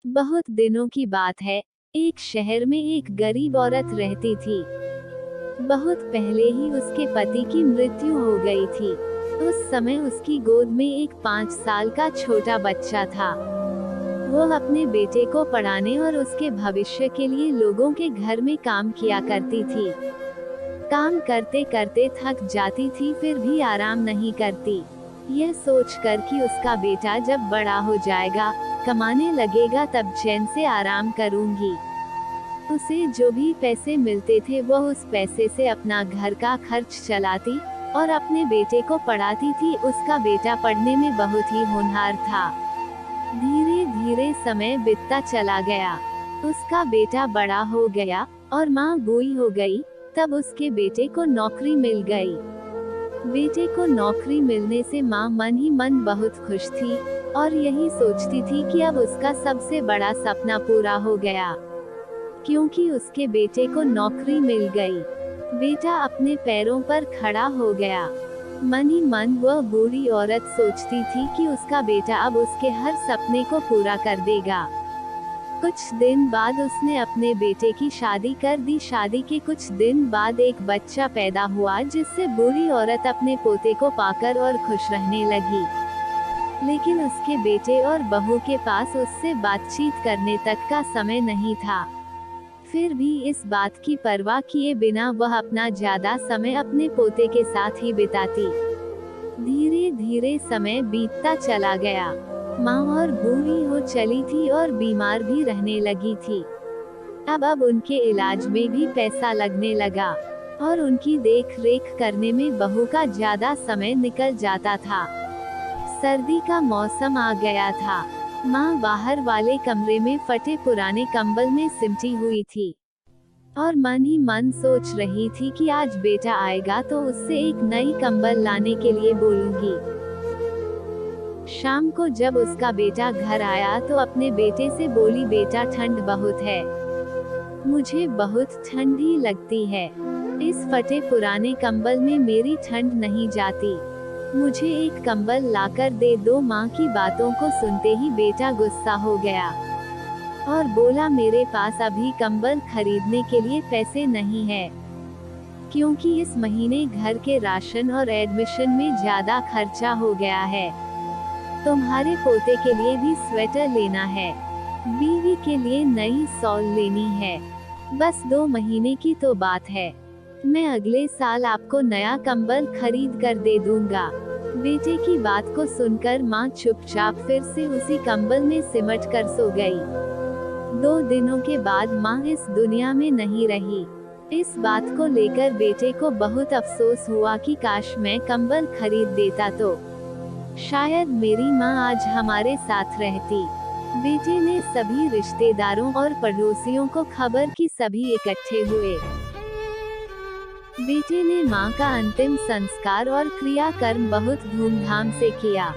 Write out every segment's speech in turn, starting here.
बहुत दिनों की बात है। एक शहर में एक गरीब औरत रहती थी। बहुत पहले ही उसके पति की मृत्यु हो गई थी। उस समय उसकी गोद में एक 5 साल का छोटा बच्चा था। वो अपने बेटे को पढ़ाने और उसके भविष्य के लिए लोगों के घर में काम किया करती थी। काम करते करते थक जाती थी, फिर भी आराम नहीं करती। यह सोचकर कि उसका बेटा जब बड़ा हो जाएगा, कमाने लगेगा, तब चैन से आराम करूंगी। उसे जो भी पैसे मिलते थे वो उस पैसे से अपना घर का खर्च चलाती और अपने बेटे को पढ़ाती थी। उसका बेटा पढ़ने में बहुत ही होनहार था। धीरे धीरे समय बीतता चला गया। उसका बेटा बड़ा हो गया और माँ बूढ़ी हो गई। तब उसके बेटे को नौकरी मिल गई। बेटे को नौकरी मिलने से माँ मन ही मन बहुत खुश थी और यही सोचती थी कि अब उसका सबसे बड़ा सपना पूरा हो गया, क्योंकि उसके बेटे को नौकरी मिल गई। बेटा अपने पैरों पर खड़ा हो गया। मन ही मन वह बूढ़ी औरत सोचती थी कि उसका बेटा अब उसके हर सपने को पूरा कर देगा। कुछ दिन बाद उसने अपने बेटे की शादी कर दी। शादी के कुछ दिन बाद एक बच्चा पैदा हुआ, जिससे बूढ़ी औरत अपने पोते को पाकर और खुश रहने लगी। लेकिन उसके बेटे और बहू के पास उससे बातचीत करने तक का समय नहीं था। फिर भी इस बात की परवाह किए बिना वह अपना ज्यादा समय अपने पोते के साथ ही बिताती। धीरे धीरे समय बीतता चला गया। माँ और बूढ़ी हो चली थी और बीमार भी रहने लगी थी। अब उनके इलाज में भी पैसा लगने लगा और उनकी देख रेख करने में बहू का ज्यादा समय निकल जाता था। सर्दी का मौसम आ गया था। माँ बाहर वाले कमरे में फटे पुराने कंबल में सिमटी हुई थी और मन ही मन सोच रही थी कि आज बेटा आएगा तो उससे एक नई कंबल लाने के लिए बोलूंगी। शाम को जब उसका बेटा घर आया तो अपने बेटे से बोली, बेटा ठंड बहुत है, मुझे बहुत ठंडी लगती है। इस फटे पुराने कंबल में मेरी ठंड नहीं जाती, मुझे एक कंबल लाकर दे दो। माँ की बातों को सुनते ही बेटा गुस्सा हो गया और बोला, मेरे पास अभी कंबल खरीदने के लिए पैसे नहीं है, क्योंकि इस महीने घर के राशन और एडमिशन में ज्यादा खर्चा हो गया है। तुम्हारे पोते के लिए भी स्वेटर लेना है, बीवी के लिए नई शॉल लेनी है। बस 2 महीने की तो बात है, मैं अगले साल आपको नया कंबल खरीद कर दे दूंगा। बेटे की बात को सुनकर माँ चुपचाप फिर से उसी कंबल में सिमट कर सो गई। 2 दिनों के बाद माँ इस दुनिया में नहीं रही। इस बात को लेकर बेटे को बहुत अफसोस हुआ कि काश मैं कंबल खरीद देता तो शायद मेरी माँ आज हमारे साथ रहती। बेटे ने सभी रिश्तेदारों और पड़ोसियों को खबर की, सभी इकट्ठे हुए। बेटे ने माँ का अंतिम संस्कार और क्रियाकर्म बहुत धूमधाम से किया,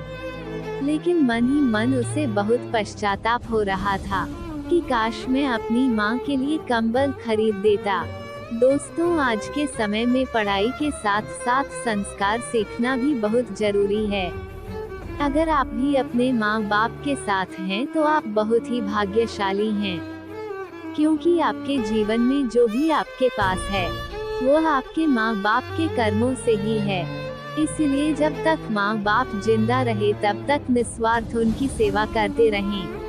लेकिन मन ही मन उसे बहुत पश्चाताप हो रहा था कि काश मैं अपनी माँ के लिए कंबल खरीद देता। दोस्तों, आज के समय में पढ़ाई के साथ साथ संस्कार सीखना भी बहुत जरूरी है। अगर आप भी अपने माँ बाप के साथ हैं तो आप बहुत ही भाग्यशाली हैं, क्योंकि आपके जीवन में जो भी आपके पास है वो आपके माँ बाप के कर्मों से ही है। इसलिए जब तक माँ बाप जिंदा रहे तब तक निस्वार्थ उनकी सेवा करते रहें।